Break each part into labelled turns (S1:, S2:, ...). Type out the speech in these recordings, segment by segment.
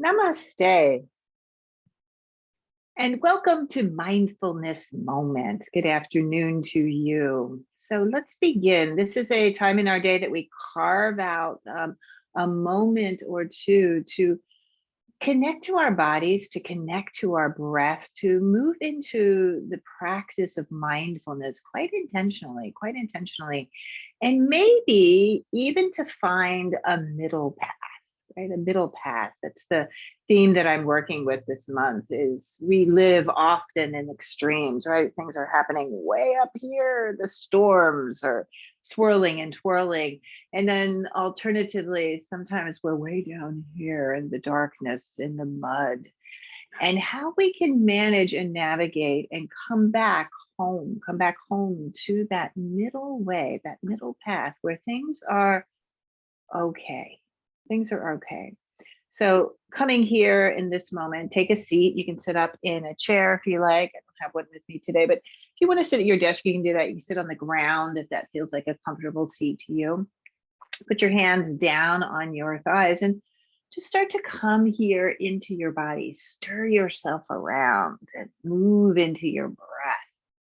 S1: Namaste, and welcome to Mindfulness Moment. Good afternoon to you. So let's begin. This is a time in our day that we carve out a moment or two to connect to our bodies, to connect to our breath, to move into the practice of mindfulness quite intentionally, and maybe even to find a middle path. Right, a middle path. That's the theme that I'm working with this month. Is we live often in extremes, right? Things are happening way up here, the storms are swirling and twirling, and then alternatively sometimes we're way down here in the darkness, in the mud. And how we can manage and navigate and come back home to that middle way, that middle path where things are okay. Things are okay. So coming here in this moment, take a seat. You can sit up in a chair if you like. I don't have one with me today, but if you want to sit at your desk, you can do that. You can sit on the ground if that feels like a comfortable seat to you. Put your hands down on your thighs and just start to come here into your body. Stir yourself around and move into your breath.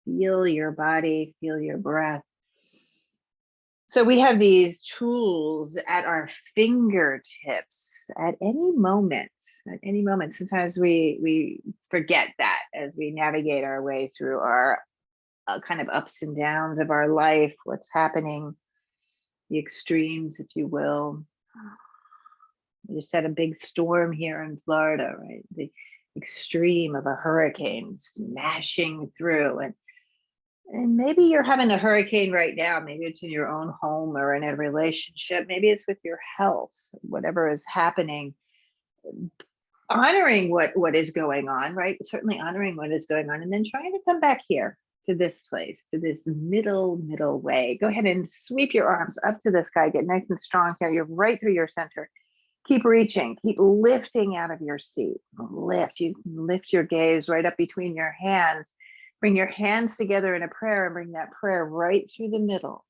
S1: Feel your body, feel your breath. So we have these tools at our fingertips at any moment. Sometimes we forget that as we navigate our way through our kind of ups and downs of our life, what's happening, the extremes, if you will. We just had a big storm here in Florida, right? The extreme of a hurricane smashing through, and maybe you're having a hurricane right now. Maybe it's in your own home or in a relationship. Maybe it's with your health, whatever is happening. Honoring what is going on, right? Certainly honoring what is going on, and then trying to come back here to this place, to this middle way. Go ahead and sweep your arms up to the sky. Get nice and strong here. You're right through your center. Keep reaching. Keep lifting out of your seat. You lift your gaze right up between your hands. Bring your hands together in a prayer and bring that prayer right through the middle,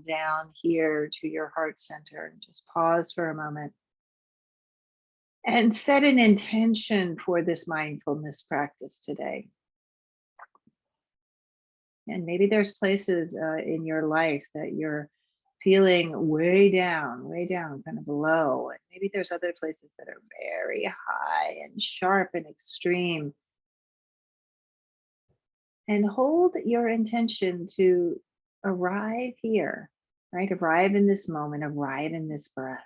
S1: down here to your heart center. Just pause for a moment and set an intention for this mindfulness practice today. And maybe there's places in your life that you're feeling way down, kind of low. And maybe there's other places that are very high and sharp and extreme. And hold your intention to arrive here, right? Arrive in this moment, arrive in this breath.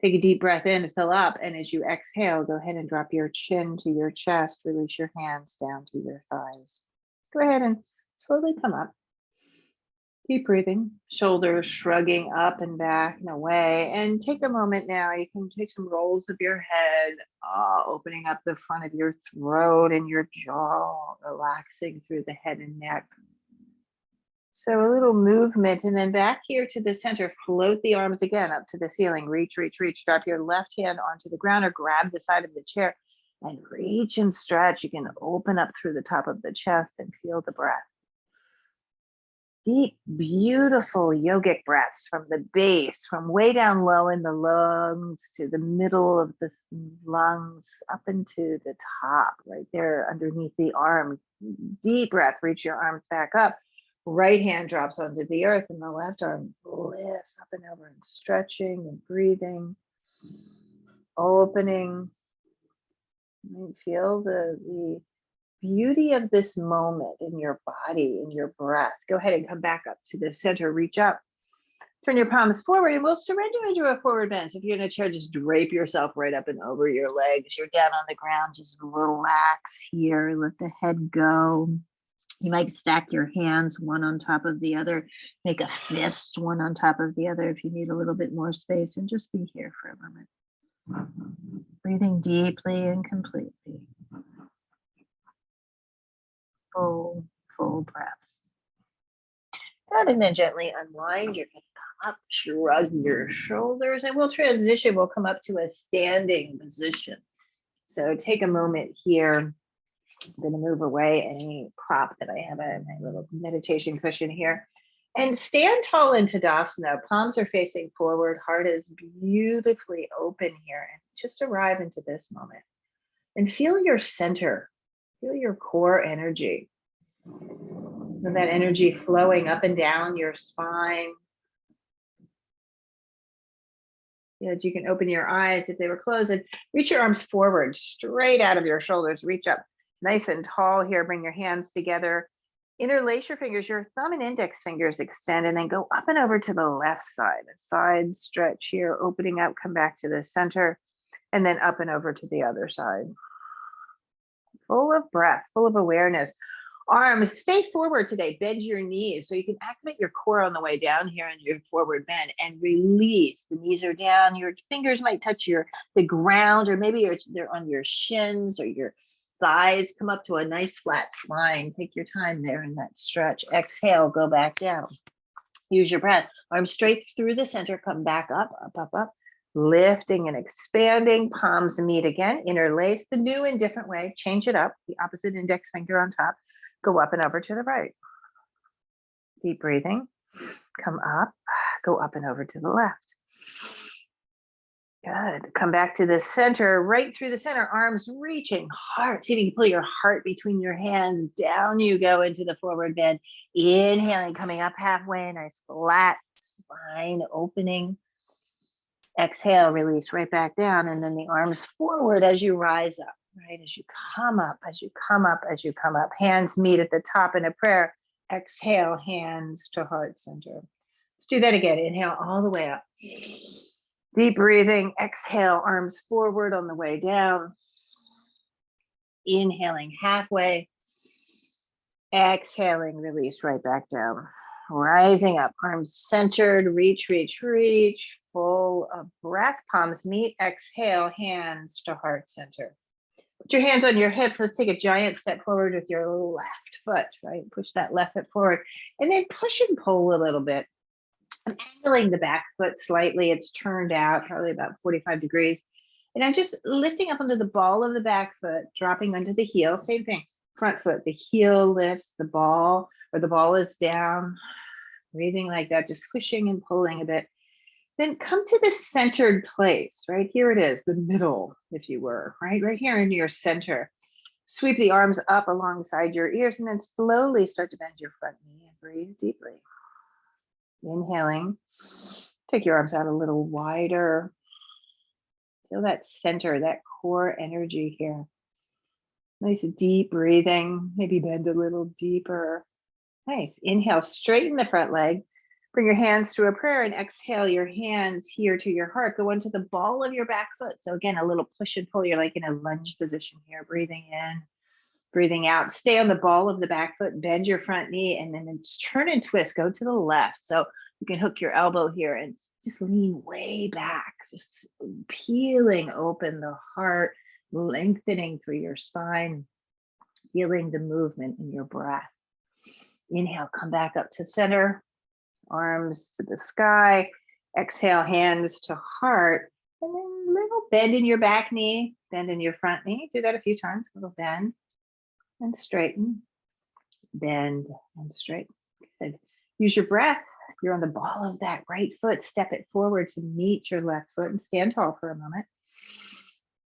S1: Take a deep breath in to fill up. And as you exhale, go ahead and drop your chin to your chest. Release your hands down to your thighs. Go ahead and slowly come up. Keep breathing, shoulders shrugging up and back and away. And take a moment now. You can take some rolls of your head, opening up the front of your throat and your jaw, relaxing through the head and neck. So a little movement, and then back here to the center. Float the arms again up to the ceiling. Reach. Drop your left hand onto the ground or grab the side of the chair and reach and stretch. You can open up through the top of the chest and feel the breath. Deep, beautiful yogic breaths from the base, from way down low in the lungs to the middle of the lungs, up into the top, right there underneath the arm. Deep breath, reach your arms back up. Right hand drops onto the earth and the left arm lifts up and over and stretching and breathing, opening. And feel the beauty of this moment in your body, in your breath. Go ahead and come back up to the center, reach up. Turn your palms forward and we'll surrender into a forward bend. So if you're in a chair, just drape yourself right up and over your legs. You're down on the ground, just relax here, let the head go. You might stack your hands one on top of the other, make a fist one on top of the other if you need a little bit more space, and just be here for a moment. Breathing deeply and completely. Full breaths. Good, and then gently unwind. You're going to come up, shrug your shoulders, and we'll transition. We'll come up to a standing position. So take a moment here. I'm going to move away any prop that I have in my little meditation cushion here. And stand tall in Tadasana. Palms are facing forward. Heart is beautifully open here. And just arrive into this moment. And feel your center. Feel your core energy. Feel that energy flowing up and down your spine. You can open your eyes if they were closed and reach your arms forward, straight out of your shoulders. Reach up nice and tall here. Bring your hands together. Interlace your fingers. Your thumb and index fingers extend and then go up and over to the left side. A side stretch here, opening up, come back to the center, and then up and over to the other side. Full of breath, full of awareness. Arms, stay forward today. Bend your knees so you can activate your core on the way down here in your forward bend and release. The knees are down. Your fingers might touch the ground, or maybe they're on your shins or your thighs. Come up to a nice flat spine. Take your time there in that stretch. Exhale, go back down. Use your breath. Arms straight through the center. Come back up, up, up, up. Lifting and expanding. Palms meet again. Interlace the new and different way. Change it up. The opposite index finger on top. Go up and over to the right. Deep breathing. Come up, go up and over to the left. Good. Come back to the center, right through the center, arms reaching, heart. See if you can pull your heart between your hands. Down you go into the forward bend. Inhaling, coming up halfway, nice flat spine opening. Exhale, release right back down, and then the arms forward as you rise up. Right, as you come up, as you come up, as you come up. Hands meet at the top in a prayer. Exhale, hands to heart center. Let's do that again. Inhale all the way up. Deep breathing. Exhale, arms forward on the way down. Inhaling halfway. Exhaling, release right back down. Rising up, arms centered, reach, reach, reach. Full of breath, palms meet. Exhale, hands to heart center. Put your hands on your hips. Let's take a giant step forward with your left foot, right? Push that left foot forward and then push and pull a little bit. I'm angling the back foot slightly. It's turned out probably about 45 degrees. And I'm just lifting up onto the ball of the back foot, dropping onto the heel. Same thing, front foot. The heel lifts, the ball is down. Breathing like that, just pushing and pulling a bit. Then come to the centered place, right? Here it is, the middle, if you were, right here in your center. Sweep the arms up alongside your ears and then slowly start to bend your front knee and breathe deeply. Inhaling, take your arms out a little wider. Feel that center, that core energy here. Nice deep breathing, maybe bend a little deeper. Nice, inhale, straighten the front leg. Bring your hands to a prayer and exhale your hands here to your heart. Go into the ball of your back foot. So again, a little push and pull. You're like in a lunge position here. Breathing in, breathing out. Stay on the ball of the back foot. Bend your front knee and then turn and twist. Go to the left. So you can hook your elbow here and just lean way back. Just peeling open the heart, lengthening through your spine, feeling the movement in your breath. Inhale, come back up to center. Arms to the sky. Exhale, hands to heart. And then little bend in your back knee, bend in your front knee. Do that a few times. Little bend and straighten. Bend and straighten. Good. Use your breath. You're on the ball of that right foot. Step it forward to meet your left foot and stand tall for a moment.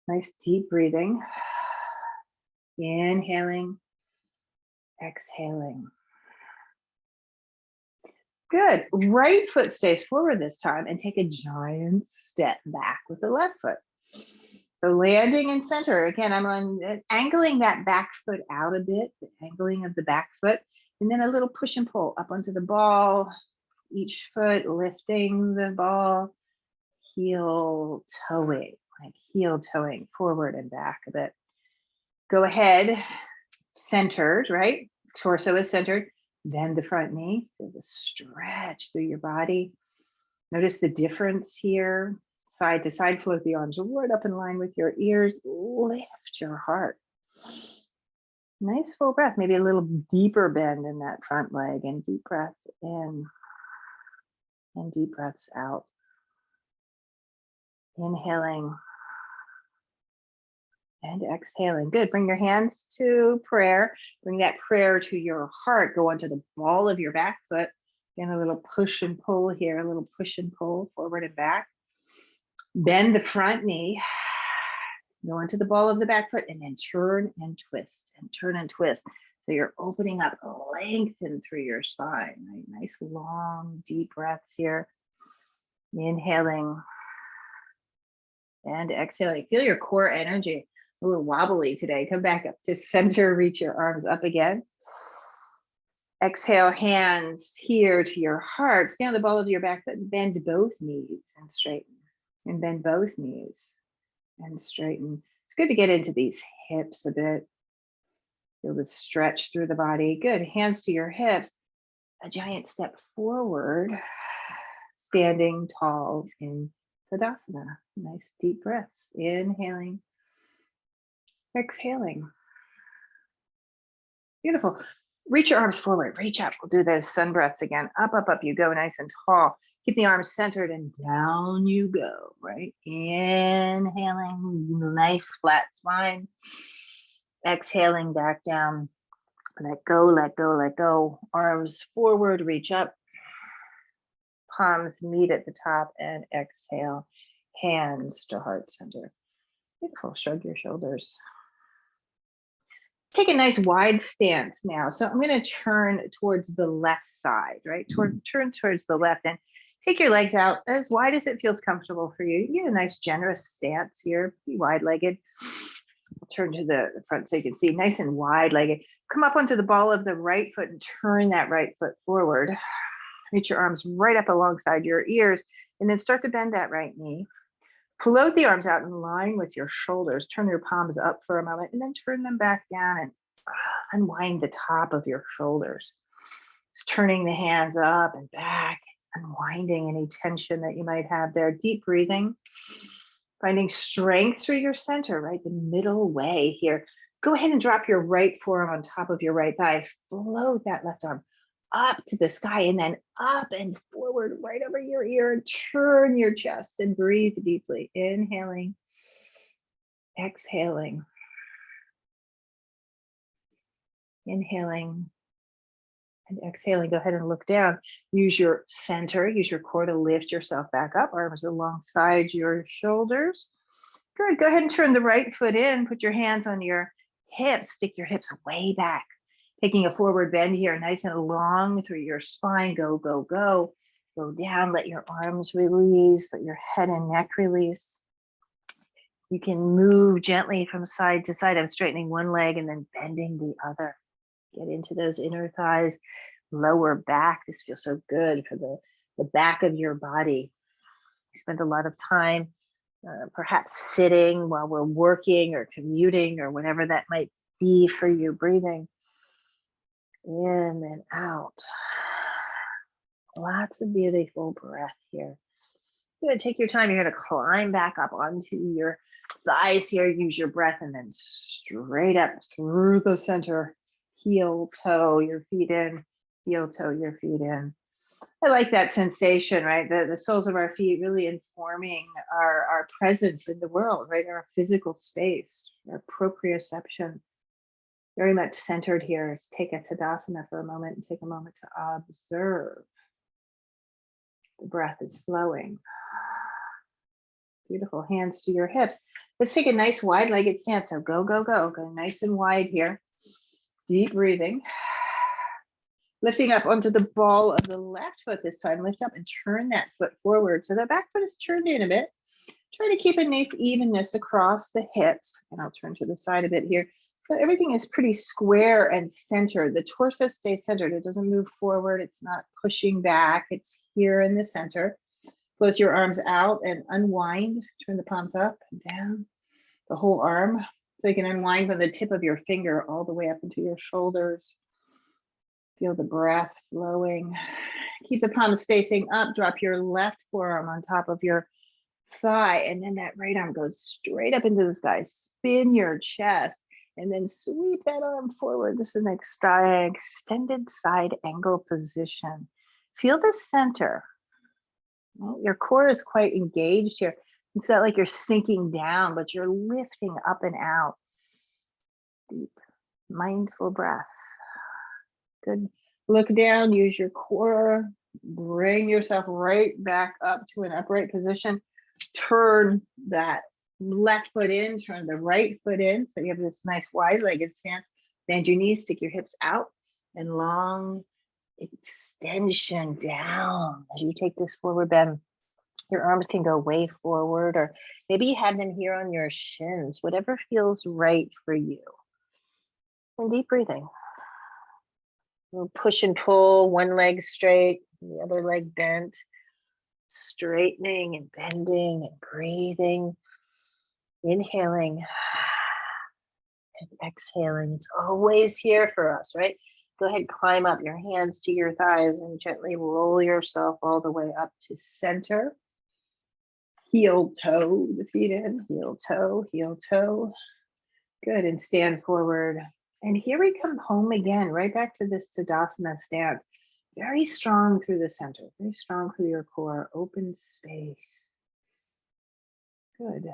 S1: Nice deep breathing. Inhaling. Exhaling. Good. Right foot stays forward this time and take a giant step back with the left foot. So landing in center. Again, I'm angling that back foot out a bit, the angling of the back foot, and then a little push and pull up onto the ball. Each foot lifting the ball, heel toeing, like heel toeing forward and back a bit. Go ahead, centered, right? Torso is centered. Bend the front knee, feel the stretch through your body. Notice the difference here. Side to side, float the arms right up in line with your ears. Lift your heart. Nice full breath, maybe a little deeper bend in that front leg and deep breaths in and deep breaths out. Inhaling and exhaling. Good. Bring your hands to prayer. Bring that prayer to your heart. Go onto the ball of your back foot. Again, a little push and pull here, a little push and pull forward and back. Bend the front knee. Go into the ball of the back foot and then turn and twist and turn and twist. So you're opening up, lengthen through your spine. Right? Nice, long, deep breaths here. Inhaling and exhaling. Feel your core energy. A little wobbly today. Come back up to center. Reach your arms up again. Exhale, hands here to your heart. Stay on the ball of your back foot and bend both knees and straighten. And bend both knees and straighten. It's good to get into these hips a bit. Feel the stretch through the body. Good. Hands to your hips. A giant step forward. Standing tall in Tadasana. Nice deep breaths. Inhaling. Exhaling. Beautiful. Reach your arms forward. Reach up. We'll do those sun breaths again. Up, up, up you go. Nice and tall. Keep the arms centered and down you go, right? Inhaling, nice flat spine. Exhaling back down. Let go, let go, let go. Arms forward, reach up. Palms meet at the top and exhale. Hands to heart center. Beautiful. Shrug your shoulders. Take a nice wide stance now. So I'm going to turn towards the left side, right? Turn towards the left and take your legs out as wide as it feels comfortable for you. You get a nice generous stance here. Be wide-legged. Turn to the front so you can see. Nice and wide-legged. Come up onto the ball of the right foot and turn that right foot forward. Reach your arms right up alongside your ears and then start to bend that right knee. Float the arms out in line with your shoulders. Turn your palms up for a moment and then turn them back down and unwind the top of your shoulders. Just turning the hands up and back, unwinding any tension that you might have there. Deep breathing, finding strength through your center, right? The middle way here. Go ahead and drop your right forearm on top of your right thigh. Float that left arm up to the sky and then up and forward right over your ear. Turn your chest and breathe deeply. Inhaling, exhaling. Inhaling and exhaling. Go ahead and look down. Use your center, use your core to lift yourself back up. Arms alongside your shoulders. Good. Go ahead and turn the right foot in. Put your hands on your hips. Stick your hips way back. Taking a forward bend here, nice and long through your spine. Go, go, go. Go down. Let your arms release. Let your head and neck release. You can move gently from side to side. I'm straightening one leg and then bending the other. Get into those inner thighs, lower back. This feels so good for the back of your body. We spend a lot of time perhaps sitting while we're working or commuting or whatever that might be for you. Breathing in and out. Lots of beautiful breath here. You're going to take your time. You're going to climb back up onto your thighs here. Use your breath and then straight up through the center. Heel, toe, your feet in. Heel, toe, your feet in. I like that sensation, right? The soles of our feet really informing our presence in the world, right? Our physical space, our proprioception. Very much centered here. Let's take a Tadasana for a moment and take a moment to observe. The breath is flowing. Beautiful. Hands to your hips. Let's take a nice wide-legged stance. So go, go, go. Go nice and wide here. Deep breathing. Lifting up onto the ball of the left foot this time. Lift up and turn that foot forward. So the back foot is turned in a bit. Try to keep a nice evenness across the hips. And I'll turn to the side a bit here. So everything is pretty square and centered. The torso stays centered. It doesn't move forward. It's not pushing back. It's here in the center. Float your arms out and unwind. Turn the palms up and down. The whole arm. So you can unwind from the tip of your finger all the way up into your shoulders. Feel the breath flowing. Keep the palms facing up. Drop your left forearm on top of your thigh. And then that right arm goes straight up into the sky. Spin your chest. And then sweep that arm forward. This is an extended side angle position. Feel the center. Well, your core is quite engaged here. It's not like you're sinking down, but you're lifting up and out. Deep, mindful breath. Good. Look down, use your core Bring yourself right back up to an upright position. Turn that left foot in, turn the right foot in. So you have this nice wide-legged stance. Bend your knees, stick your hips out, and long extension down as you take this forward bend. Your arms can go way forward, or maybe you have them here on your shins, whatever feels right for you. And deep breathing. We'll push and pull, one leg straight, the other leg bent, straightening and bending and breathing, inhaling and exhaling. It's always here for us, right? Go ahead, climb up your hands to your thighs and gently roll yourself all the way up to center. Heel toe the feet in, heel toe, heel toe. Good, and stand forward. And here we come home again, right back to this Tadasana stance. Very strong through the center, very strong through your core, open space. Good.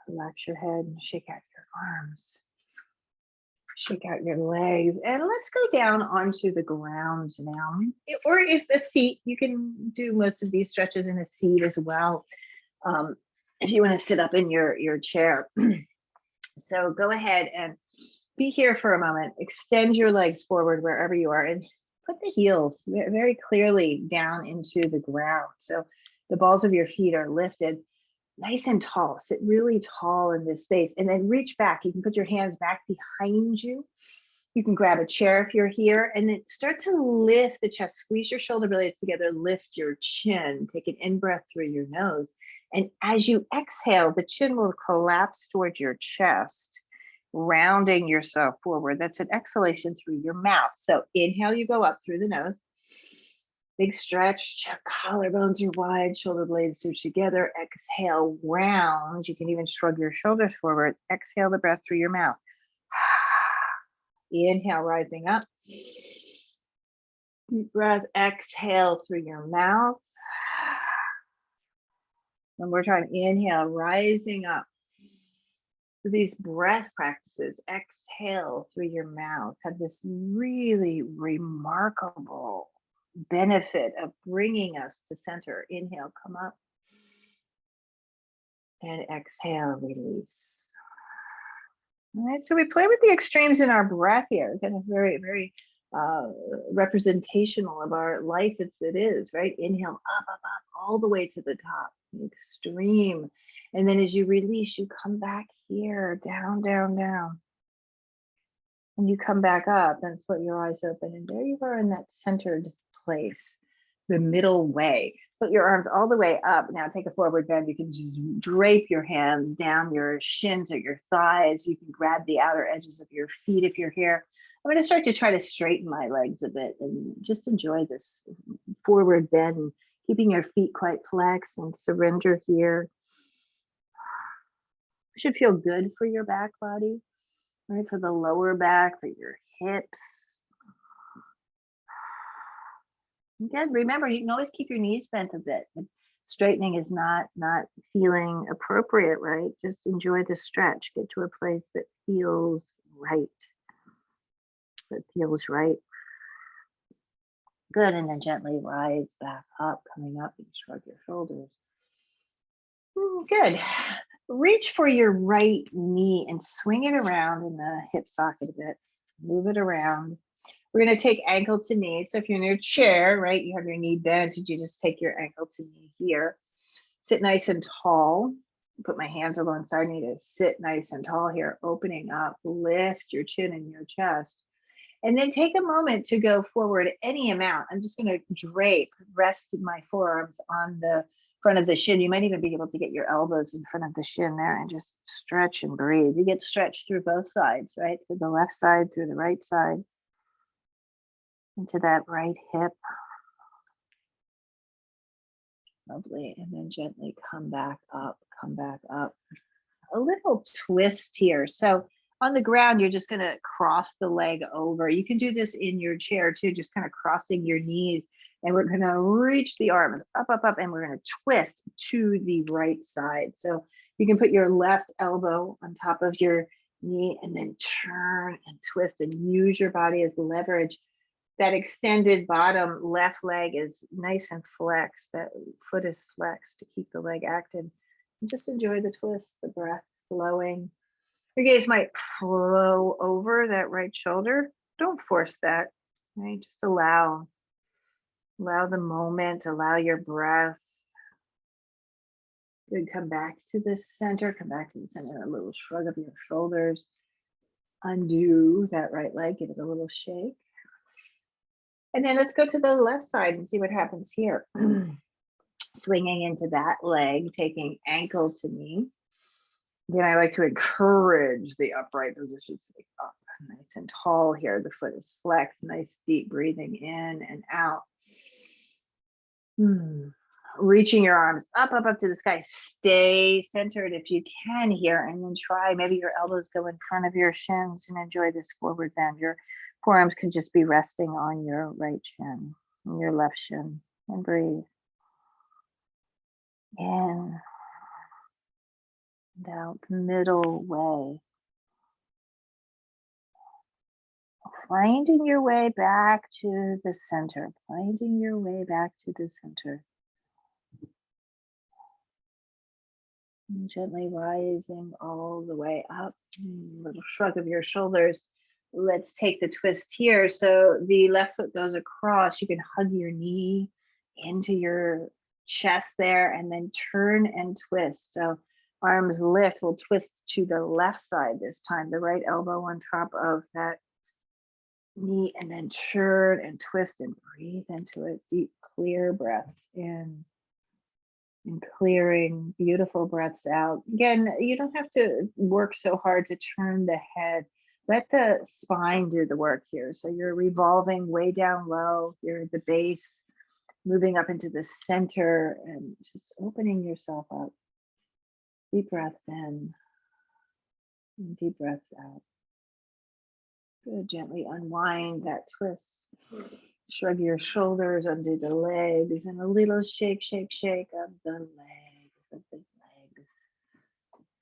S1: Relax your head and shake out your arms. Shake out your legs. And let's go down onto the ground now. Or if a seat, you can do most of these stretches in a seat as well. If you want to sit up in your chair. So go ahead and be here for a moment. Extend your legs forward wherever you are and put the heels very clearly down into the ground. So the balls of your feet are lifted nice and tall. Sit really tall in this space and then reach back. You can put your hands back behind you. You can grab a chair if you're here and then start to lift the chest. Squeeze your shoulder blades together. Lift your chin. Take an in-breath through your nose. And as you exhale, the chin will collapse towards your chest, rounding yourself forward. That's an exhalation through your mouth. So inhale, you go up through the nose. Big stretch, collarbones are wide, shoulder blades are together. Exhale, round. You can even shrug your shoulders forward. Exhale the breath through your mouth. Inhale, rising up. Deep breath, exhale through your mouth. One more time, inhale, rising up. So these breath practices, exhale through your mouth, have this really remarkable benefit of bringing us to center. Inhale, come up. And exhale, release. All right, so we play with the extremes in our breath here, kind of very, very representational of our life as it is, right? Inhale, up, up, up, all the way to the top, the extreme. And then as you release, you come back here, down, down, down. And you come back up and put your eyes open. And there you are in that centered place, the middle way. Put your arms all the way up. Now take a forward bend. You can just drape your hands down your shins or your thighs. You can grab the outer edges of your feet if you're here. I'm going to start to try to straighten my legs a bit and just enjoy this forward bend, keeping your feet quite flexed and surrender here. It should feel good for your back body, right? For the lower back, for your hips. Again, remember, you can always keep your knees bent a bit. Straightening is not feeling appropriate, right? Just enjoy the stretch. Get to a place that feels right. That feels right. Good, and then gently rise back up, coming up and shrug your shoulders. Good. Reach for your right knee and swing it around in the hip socket a bit. Move it around. We're going to take ankle to knee. So if you're in your chair, right, you have your knee bent, and you just take your ankle to knee here. Sit nice and tall. Put my hands alongside me to sit nice and tall here, opening up. Lift your chin and your chest. And then take a moment to go forward any amount. I'm just going to rest my forearms on the front of the shin. You might even be able to get your elbows in front of the shin there and just stretch and breathe. You get stretched through both sides, right? Through the left side, through the right side. Into that right hip. Lovely. And then gently come back up, come back up. A little twist here. So on the ground, you're just going to cross the leg over. You can do this in your chair too, just kind of crossing your knees. And we're going to reach the arms up, up, up, and we're going to twist to the right side. So you can put your left elbow on top of your knee and then turn and twist and use your body as leverage. That extended bottom left leg is nice and flexed. That foot is flexed to keep the leg active. And just enjoy the twist, the breath flowing. Your gaze might flow over that right shoulder. Don't force that, right? Just allow the moment, allow your breath. Good, come back to the center, come back to the center, a little shrug of your shoulders. Undo that right leg, give it a little shake. And then let's go to the left side and see what happens here. Swinging into that leg, taking ankle to knee. Again, I like to encourage the upright position to be up nice and tall here. The foot is flexed, nice deep breathing in and out. Reaching your arms up to the sky. Stay centered if you can here, and then try, maybe your elbows go in front of your shins and enjoy this forward bend. Your forearms can just be resting on your right shin and your left shin, and breathe. In and out, middle way. Finding your way back to the center, finding your way back to the center. And gently rising all the way up. Little shrug of your shoulders. Let's take the twist here. So the left foot goes across. You can hug your knee into your chest there and then turn and twist. So arms lift, we'll twist to the left side this time. The right elbow on top of that knee, and then turn and twist and breathe into it. Deep, clear breaths in. And clearing beautiful breaths out. Again, you don't have to work so hard to turn the head. Let the spine do the work here. So you're revolving way down low. You're at the base, moving up into the center and just opening yourself up. Deep breaths in and deep breaths out. Good, gently unwind that twist. Shrug your shoulders, undo the legs, and a little shake, shake, shake of the legs,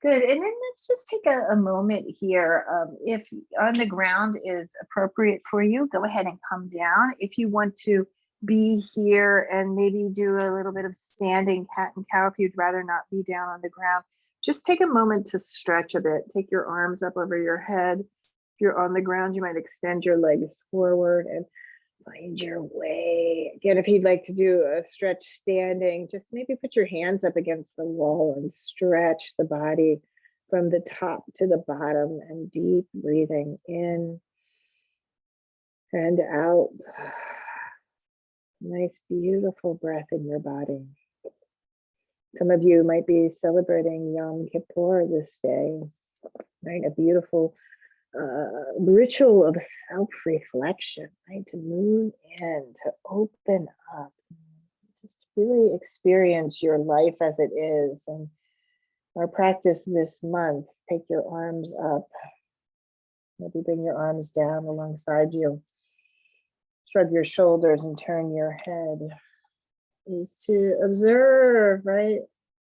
S1: Good, and then let's just take a moment here. If on the ground is appropriate for you, go ahead and come down. If you want to be here and maybe do a little bit of standing cat and cow, if you'd rather not be down on the ground, just take a moment to stretch a bit. Take your arms up over your head. If you're on the ground, you might extend your legs forward and find your way. Again, if you'd like to do a stretch standing, just maybe put your hands up against the wall and stretch the body from the top to the bottom, and deep breathing in and out. Nice, beautiful breath in your body. Some of you might be celebrating Yom Kippur this day, right? A beautiful ritual of self-reflection, right? To move in, to open up, just really experience your life as it is. And our practice this month, take your arms up, maybe bring your arms down alongside you, shrug your shoulders and turn your head, is to observe, right?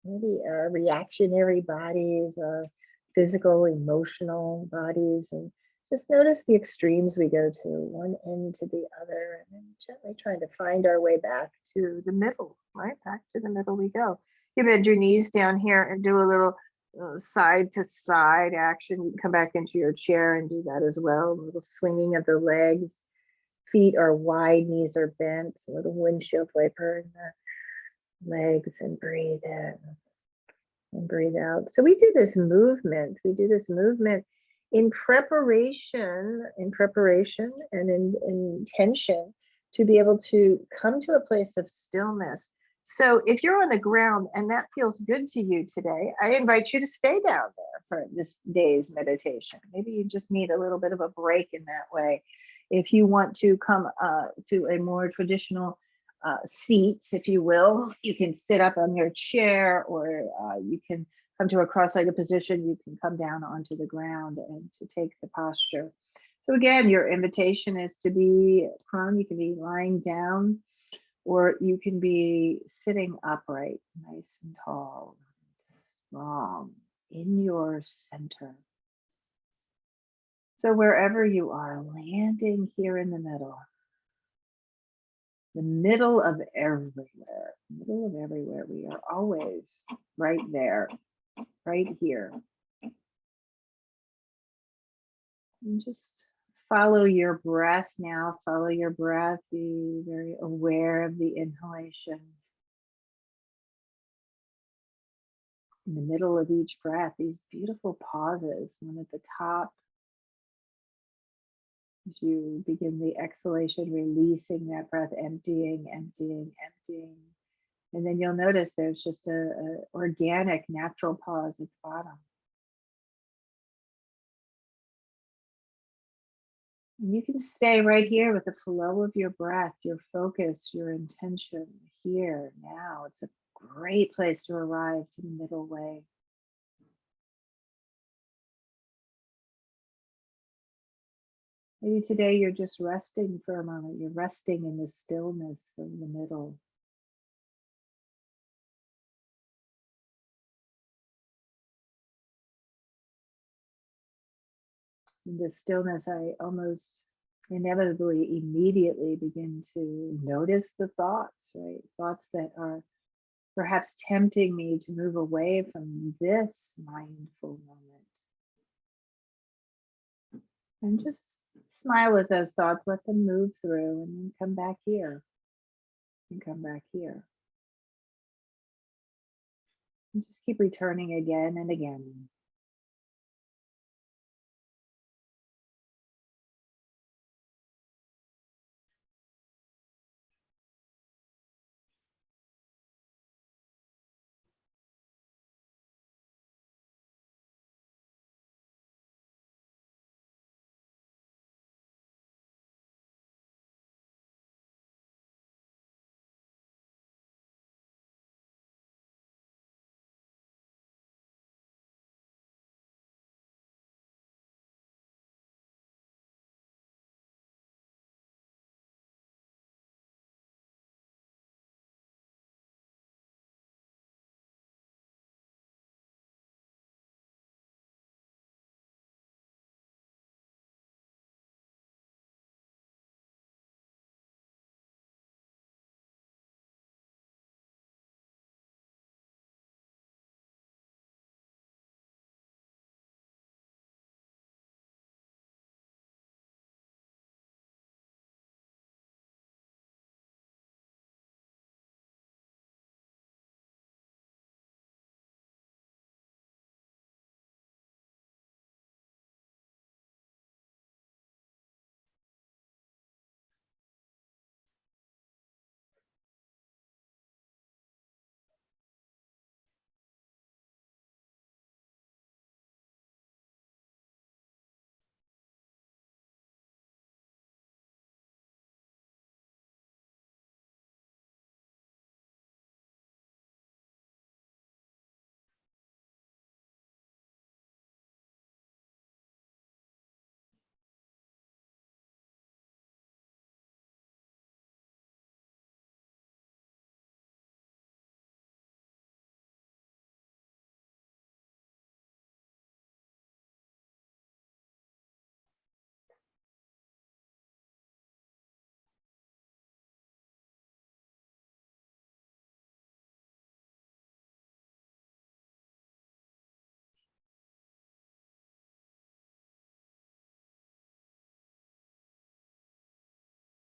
S1: Maybe our reactionary bodies, our physical, emotional bodies, and just notice the extremes we go to, one end to the other, and then gently trying to find our way back to the middle, right? Back to the middle we go. You bend your knees down here and do a little side to side action. You can come back into your chair and do that as well. A little swinging of the legs. Feet are wide, knees are bent, a little windshield wiper in the legs, and breathe in and breathe out. So we do this movement. We do this movement in preparation and in intention to be able to come to a place of stillness. So if you're on the ground and that feels good to you today, I invite you to stay down there for this day's meditation. Maybe you just need a little bit of a break in that way. If you want to come to a more traditional seat, if you will, you can sit up on your chair, or you can come to a cross-legged position. You can come down onto the ground and to take the posture. So again, your invitation is to be prone. You can be lying down, or you can be sitting upright, nice and tall, strong in your center. So wherever you are, landing here in the middle. the middle of everywhere, middle of everywhere. We are always right there, right here. And just follow your breath now. Follow your breath. Be very aware of the inhalation. In the middle of each breath, these beautiful pauses. One at the top, as you begin the exhalation, releasing that breath, emptying, emptying, emptying. And then you'll notice there's just a organic, natural pause at the bottom. And you can stay right here with the flow of your breath, your focus, your intention here, now. It's a great place to arrive to the middle way. Maybe today you're just resting for a moment. You're resting in the stillness of the middle. In this stillness, I almost inevitably, immediately begin to notice the thoughts, right? Thoughts that are perhaps tempting me to move away from this mindful moment. And just smile at those thoughts, let them move through, and then come back here. And come back here. And just keep returning again and again.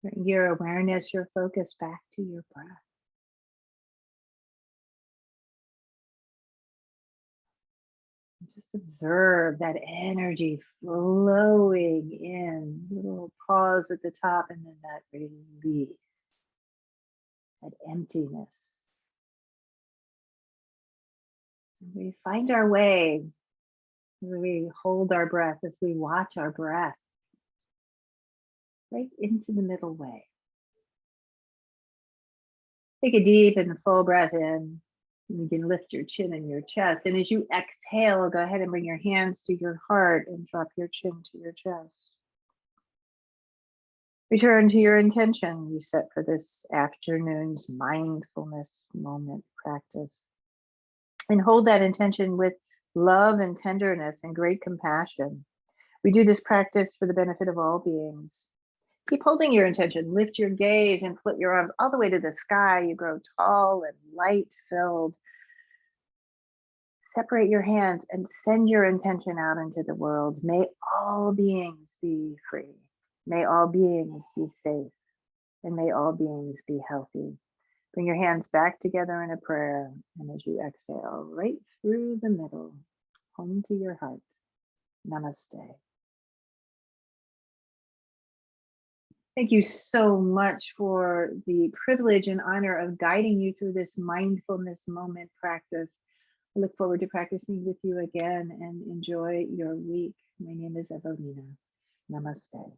S1: Bring your awareness, your focus back to your breath. Just observe that energy flowing in, little pause at the top, and then that release, that emptiness. And we find our way as we hold our breath, as we watch our breath, right into the middle way. Take a deep and full breath in. You can lift your chin and your chest. And as you exhale, go ahead and bring your hands to your heart and drop your chin to your chest. Return to your intention you set for this afternoon's mindfulness moment practice. And hold that intention with love and tenderness and great compassion. We do this practice for the benefit of all beings. Keep holding your intention. Lift your gaze and flip your arms all the way to the sky. You grow tall and light filled. Separate your hands and send your intention out into the world. May all beings be free. May all beings be safe. And may all beings be healthy. Bring your hands back together in a prayer. And as you exhale, right through the middle, home to your heart. Namaste. Thank you so much for the privilege and honor of guiding you through this mindfulness moment practice. I look forward to practicing with you again and enjoy your week. My name is Evalena. Namaste.